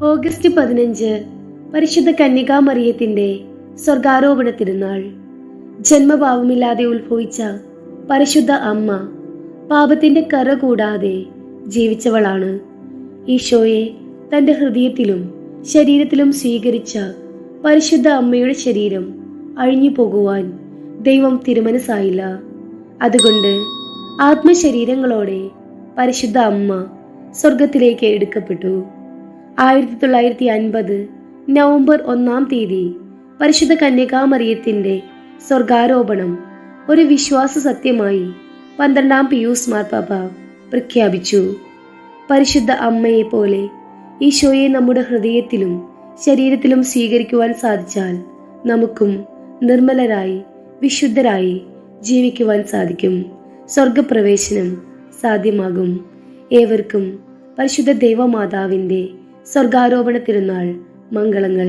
August 15 പരിശുദ്ധ കന്യകാമറിയത്തിന്റെ സ്വർഗാരോപണ തിരുനാൾ. ജന്മഭാവമില്ലാതെ ഉത്ഭവിച്ച പരിശുദ്ധ അമ്മ പാപത്തിന്റെ കറ കൂടാതെ ജീവിച്ചവളാണ്. ഈശോയെ തന്റെ ഹൃദയത്തിലും ശരീരത്തിലും സ്വീകരിച്ച പരിശുദ്ധ അമ്മയുടെ ശരീരം അഴിഞ്ഞു പോകുവാൻ ദൈവം തിരുമനസ്സായില്ല. അതുകൊണ്ട് ആത്മശരീരങ്ങളോടെ പരിശുദ്ധ അമ്മ സ്വർഗത്തിലേക്ക് എടുക്കപ്പെട്ടു. 1950 നവംബർ 1 പരിശുദ്ധ കന്യകാമറിയത്തിന്റെ സ്വർഗാരോപണം ഒരു വിശ്വാസ സത്യമായി 12 പിയൂസ് മാർപ്പാപ്പ പ്രഖ്യാപിച്ചു. പരിശുദ്ധ അമ്മയെ പോലെ ഈശോയെ നമ്മുടെ ഹൃദയത്തിലും ശരീരത്തിലും സ്വീകരിക്കുവാൻ സാധിച്ചാൽ നമുക്കും നിർമ്മലരായി വിശുദ്ധരായി ജീവിക്കുവാൻ സാധിക്കും. സ്വർഗപ്രവേശനം സാധ്യമാകും. ഏവർക്കും പരിശുദ്ധ ദൈവമാതാവിന്റെ സ്വർഗാരോപണ തിരുനാൾ മംഗളങ്ങൾ.